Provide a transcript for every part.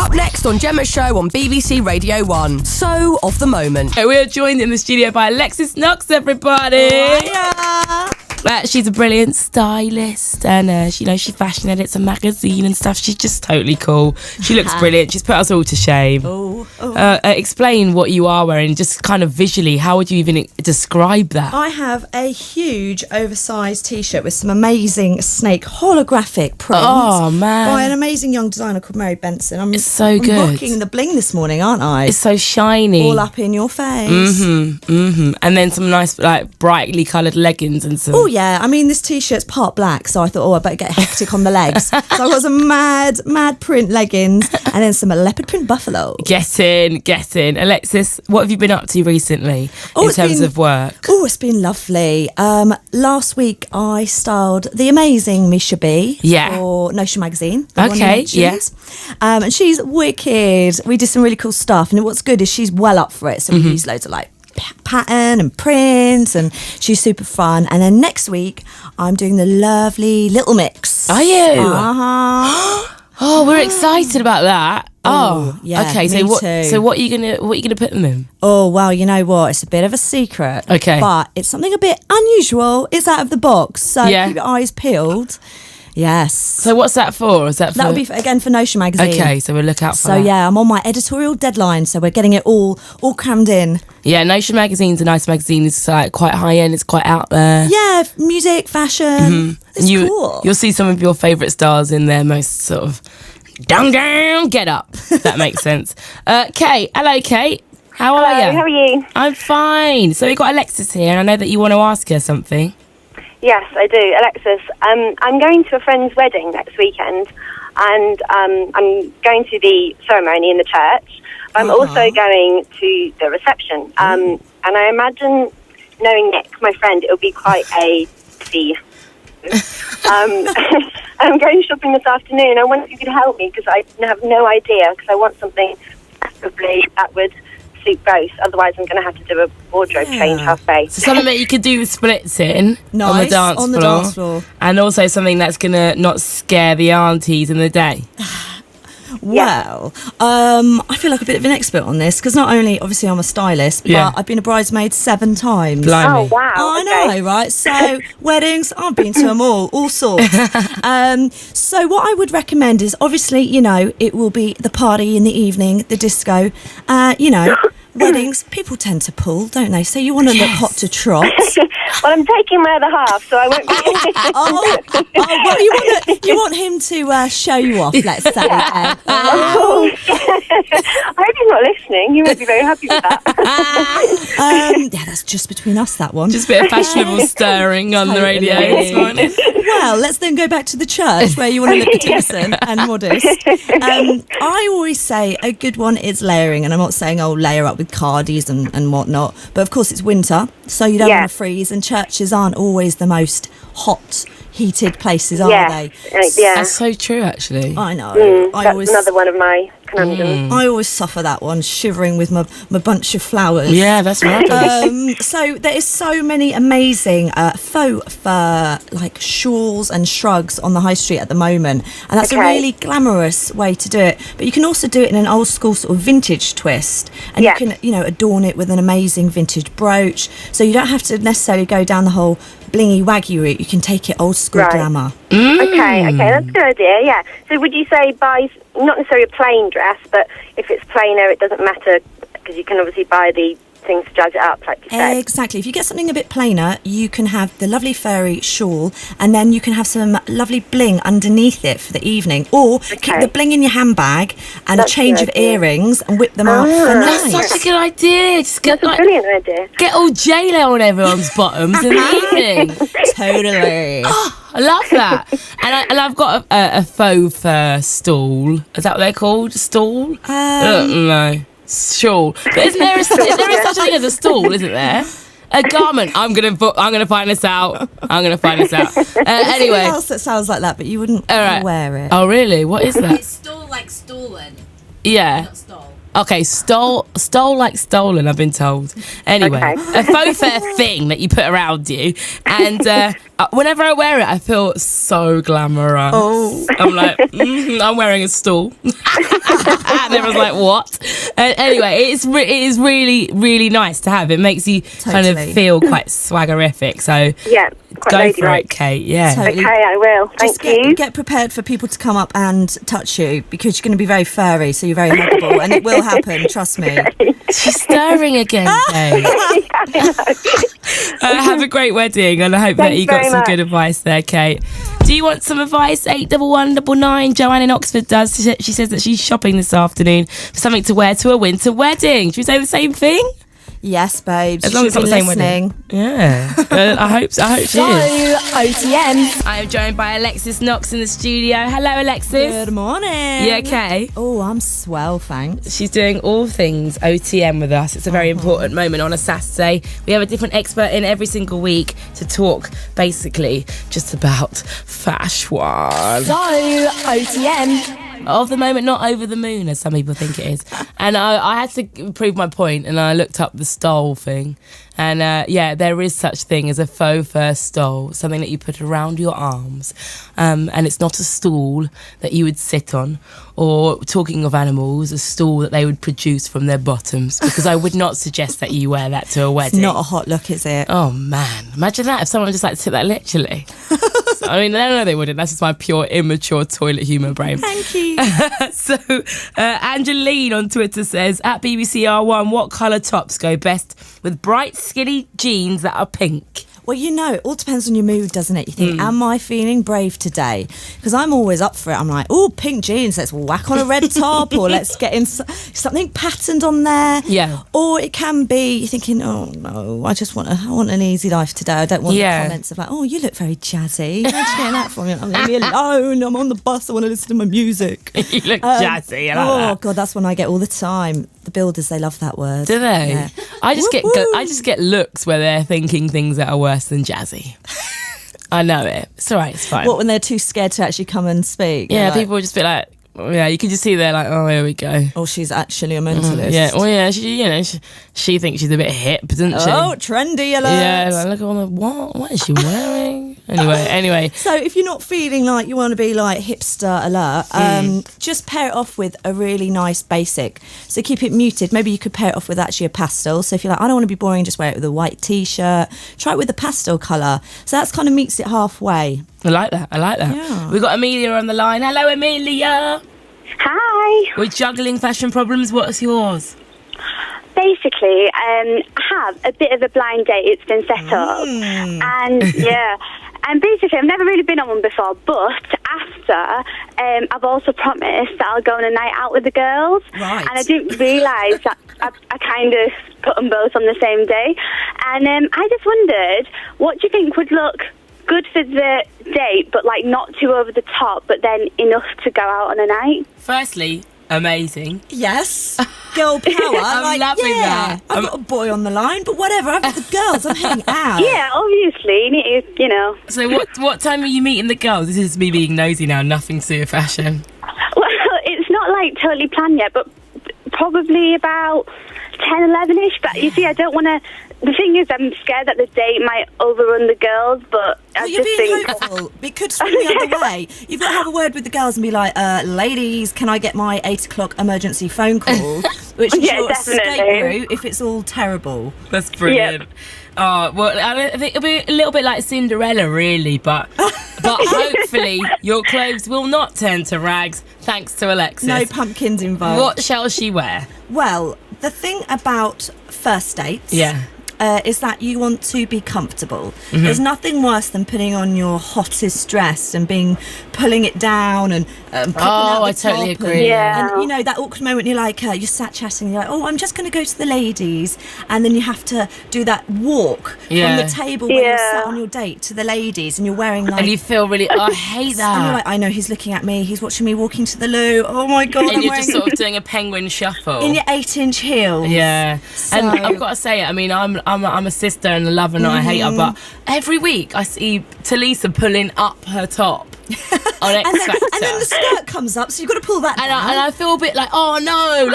Up next on Gemma's show on BBC Radio 1. So of the moment. We're joined in the studio by Alexis Knox, everybody. She's a brilliant stylist, and she fashion edits a magazine and stuff. She's just totally cool. She looks brilliant. She's put us all to shame. Explain what you are wearing, just kind of visually. How would you even describe that? I have a huge oversized t-shirt with some amazing snake holographic prints. Oh man! By an amazing young designer called Mary Benson. It's so good. I'm rocking the bling this morning, aren't I? It's so shiny. All up in your face. And then some nice, brightly coloured leggings and some. Oh yeah, I mean this t-shirt's part black, so I thought, I better get hectic on the legs. So I got some mad print leggings and then some leopard print buffalo. Get in. Alexis, what have you been up to recently in terms of work? Oh, it's been lovely. Last week I styled the amazing Misha B for Notion magazine. Okay, yeah. And she's wicked. We did some really cool stuff, and what's good is she's well up for it. So we use loads of pattern and prints, and she's super fun. And then next week I'm doing the lovely Little Mix. Are you? Oh, we're excited about that. Oh, yeah. Okay, so what are you gonna put them in? Oh well, you know what? It's a bit of a secret. Okay, but it's something a bit unusual. It's out of the box, so keep your eyes peeled. Yes. So what's that for? That'll be for Notion magazine. Okay, so we'll look out for that. So yeah, I'm on my editorial deadline, so we're getting it all crammed in. Yeah, Notion magazine's a nice magazine. It's quite high end. It's quite out there. Yeah, music, fashion. It's cool. You'll see some of your favourite stars in their most sort of down get up. That makes sense. Kate, hello, Kate. How are you? How are you? I'm fine. So we've got Alexis here, and I know that you want to ask her something. Yes, I do. Alexis, I'm going to a friend's wedding next weekend, and I'm going to the ceremony in the church. I'm also going to the reception. And I imagine, knowing Nick, my friend, it'll be quite a fee. I'm going shopping this afternoon. I wonder if you could help me, because I have no idea, because I want something preferably that would suit both. Otherwise I'm going to have to do a wardrobe change halfway. So something that you could do splits in on the dance floor. And also something that's going to not scare the aunties in the day. Well, I feel like a bit of an expert on this, because not only, obviously, I'm a stylist, but I've been a bridesmaid 7 times. Blimey. Oh, wow. I know, right? So, weddings, I've been to them all sorts. So what I would recommend is, obviously, it will be the party in the evening, the disco, weddings, people tend to pull, don't they? So you want to look hot to trot. Well, I'm taking my other half, so I won't be... well, you want him to show you off, let's say. I hope he's not listening. You won't be very happy with that. Yeah, that's just between us, that one. Just a bit of fashionable stirring on the radio this morning. Well, let's then go back to the church, where you want to look decent and modest. I always say a good one is layering, and I'm not saying layer up with cardies and whatnot, but of course it's winter, so you don't want to freeze, and churches aren't always the most hot, heated places, are they? Yeah. That's so true, actually. I know. That's another one of my conundrums. I always suffer that one, shivering with my bunch of flowers. Yeah, that's right. So there is so many amazing faux fur, shawls and shrugs on the high street at the moment, and that's a really glamorous way to do it. But you can also do it in an old school sort of vintage twist, and you can adorn it with an amazing vintage brooch. So you don't have to necessarily go down the whole blingy waggy route. You can take it old school glamour. Okay, that's a good idea. Yeah. So would you say buy not necessarily a plain dress, but if it's plainer, it doesn't matter, because you can obviously buy the things to jazz it up, like you said. Exactly. If you get something a bit plainer, you can have the lovely furry shawl, and then you can have some lovely bling underneath it for the evening, or keep the bling in your handbag and a change of earrings and whip them out for night. That's such a good idea. That's a brilliant idea. Get all J-Lo on everyone's bottoms in the evening. Totally. I love that. And I've got a faux fur stall. Is that what they're called? Stall? No. Shawl. But isn't there is there such a thing as a stall, isn't there? A garment. I'm gonna find this out. Anyway. Something else that sounds like that, but you wouldn't wear it. Oh really? What is that? It's stole like stolen. Yeah. Not stole. Okay, stole like stolen, I've been told. Anyway, a faux fur thing that you put around you, and whenever I wear it, I feel so glamorous. Oh. I'm like, I'm wearing a stool. And everyone's like, what? Anyway, it is really, really nice to have. It makes you kind of feel quite swaggerific. So Yeah, quite go ladylike. for it, Kate. Yeah. Totally. Okay, I will. Thank you. Get prepared for people to come up and touch you because you're going to be very furry, so you're very huggable, and it will happen. Trust me. She's stirring again, Kate. Have a great wedding, and I hope that Thanks you got very some much. good advice there, Kate. Do you want some advice? 81199. Joanne in Oxford does. She says that she's shopping this afternoon for something to wear to a winter wedding. Should we say the same thing? Yes, babes. As long as it's not the same wedding. Yeah. I hope she is. OTM. I am joined by Alexis Knox in the studio. Hello, Alexis. Good morning. You okay? Oh, I'm swell, thanks. She's doing all things OTM with us. It's a very important moment on a Saturday. We have a different expert in every single week to talk basically just about fashion. So, OTM. Of the moment, not over the moon, as some people think it is. And I had to prove my point, and I looked up the stole thing. And yeah, there is such thing as a faux fur stole, something that you put around your arms. And it's not a stool that you would sit on, or, talking of animals, a stool that they would produce from their bottoms, because I would not suggest that you wear that to a wedding. Not a hot look, is it? Oh man, imagine that if someone just like took that literally. I mean, no, they wouldn't. That's just my pure immature toilet humour brain. Thank you. So, Angeline on Twitter says, at BBCR1, what colour tops go best with bright, skinny jeans that are pink? Well, you know, it all depends on your mood, doesn't it? You think, am I feeling brave today? Because I'm always up for it. I'm like, oh, pink jeans, let's whack on a red top, or let's get in something patterned on there. Yeah. Or it can be, you're thinking, oh no, I want an easy life today. I don't want the comments of like, oh, you look very jazzy. Where'd you get that from? I'm leave me alone. I'm on the bus. I want to listen to my music. You look jazzy. I like that. God, that's one I get all the time. The builders, they love that word. Do they? Yeah. I just Woo-woo. get looks where they're thinking things that are worse than jazzy. I know it. It's all right. It's fine. What, when they're too scared to actually come and speak? Yeah, They're like, people will just be like, oh, yeah, you can just see they're like, oh, here we go. oh, she's actually a mentalist. Yeah, well, yeah, she thinks she's a bit hip, doesn't she? Oh, trendy alert. Yeah, like, look at all the what is she wearing? Anyway. So if you're not feeling like you want to be like hipster alert, just pair it off with a really nice basic. So keep it muted. Maybe you could pair it off with actually a pastel. So if you're like, I don't want to be boring, just wear it with a white t-shirt. Try it with a pastel colour. So that's kind of meets it halfway. I like that. Yeah. We've got Amelia on the line. Hello, Amelia. Hi. We're juggling fashion problems. What's yours? Basically, I have a bit of a blind date. It's been set up. And yeah. And basically, I've never really been on one before, but after, I've also promised that I'll go on a night out with the girls. Right. And I didn't realise that I kind of put them both on the same day. And I just wondered, what do you think would look good for the date, but like not too over the top, but then enough to go out on a night? Firstly, amazing. Yes. Girl power. I'm loving that. I've got a boy on the line, but whatever. I've got the girls. I'm heading out. Yeah, obviously. You need to, you know. So what time are you meeting the girls? This is me being nosy now, nothing to do with fashion. Well, it's not like totally planned yet, but probably about 10, 11-ish. But you see, I don't want to... The thing is, I'm scared that the date might overrun the girls, but I You're just being think... hopeful. It could swing the other way. You've got to have a word with the girls and be like, ladies, can I get my 8 o'clock emergency phone call? Which is Yeah, your escape definitely. route if it's all terrible. That's brilliant. Yep. Oh, well, I think it'll be a little bit like Cinderella, really, but hopefully your clothes will not turn to rags, thanks to Alexis. No pumpkins involved. What shall she wear? Well, the thing about first dates... Yeah. Is that you want to be comfortable. There's nothing worse than putting on your hottest dress and pulling it down and popping out the I totally top agree. And you know that awkward moment you're like you're sat chatting, you're like, oh, I'm just going to go to the ladies, and then you have to do that walk from the table where you're sat on your date to the ladies, and you're wearing like, And you feel really, I hate that. and you're like, I know he's looking at me, he's watching me walking to the loo, oh my god, And I'm you're wearing just sort of doing a penguin shuffle. in your 8-inch heels. Yeah, So- and I've got to say, I mean, I'm a sister and a lover, not a hater, but every week I see Talisa pulling up her top. on X Factor. And then the skirt comes up, so you've got to pull that down. And I feel a bit like, oh no,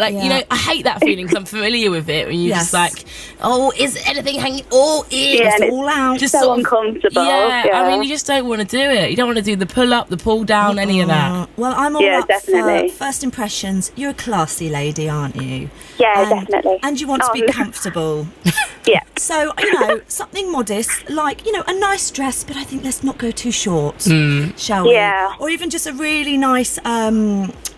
you know, I hate that feeling because I'm familiar with it. When you're just like, oh, is anything hanging? Oh, it's all out. Just so uncomfortable. I mean, you just don't want to do it. You don't want to do the pull up, the pull down, any of that. Well, I'm all up definitely. for first impressions. You're a classy lady, aren't you? Yeah, definitely. And you want to be comfortable. Yeah. So, you know, something modest, like, you know, a nice dress, but I think let's not go too short, shall we? Yeah. Or even just a really nice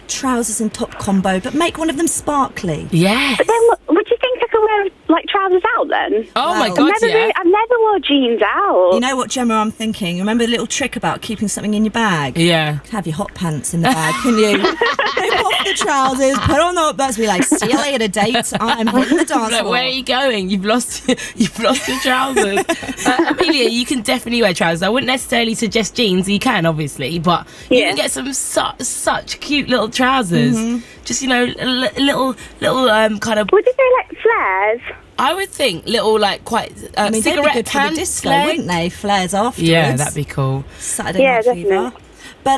trousers and top combo, but make one of them sparkly. Yeah. But then, would you think I could wear like trousers out then? Oh my God, I've never wore jeans out. You know what, Gemma, I'm thinking? Remember the little trick about keeping something in your bag? Yeah. You can have your hot pants in the bag, can you? Rip off the trousers, put on the hot pants, be like, see you later, date. I'm hitting the dance floor. Where are you going? You've lost your trousers. Amelia, you can definitely wear trousers. I wouldn't necessarily suggest jeans. You can, obviously, but you can get some such cute little trousers. Just, you know, little kind of. Would you say like flares? I would think little like quite I mean, cigarette they'd be good for the disco, wouldn't they? Flares afterwards. Yeah, that'd be cool. Saturday Night Fever. But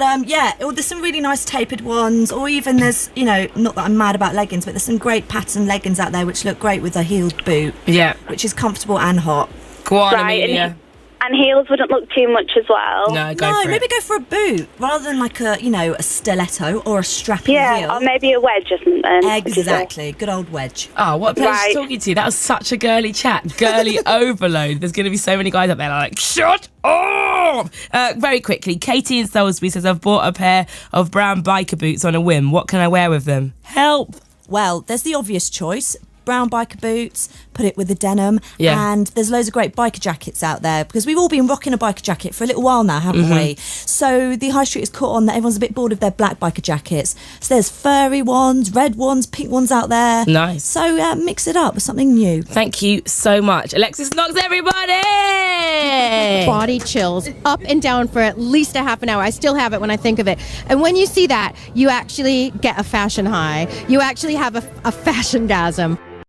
there's some really nice tapered ones, or even there's, you know, not that I'm mad about leggings, but there's some great pattern leggings out there which look great with a heeled boot. Yeah. Which is comfortable and hot. Go on, Amelia. And heels wouldn't look too much as well. No, maybe go for a boot rather than like a, you know, a stiletto or a strappy heel. Yeah, or maybe a wedge or something. Exactly, good old wedge. Oh, what a pleasure talking to you. That was such a girly chat. Girly overload. There's going to be so many guys out there like, shut up! Very quickly, Katie in Salisbury says, I've bought a pair of brown biker boots on a whim. What can I wear with them? Help! Well, there's the obvious choice. Brown biker boots, put it with the denim, and there's loads of great biker jackets out there because we've all been rocking a biker jacket for a little while now, haven't we? So the high street has caught on that everyone's a bit bored of their black biker jackets. So there's furry ones, red ones, pink ones out there. Nice. So mix it up with something new. Thank you so much. Alexis Knox, everybody! Body chills up and down for at least a half an hour. I still have it when I think of it. And when you see that, you actually get a fashion high. You actually have a fashion-gasm.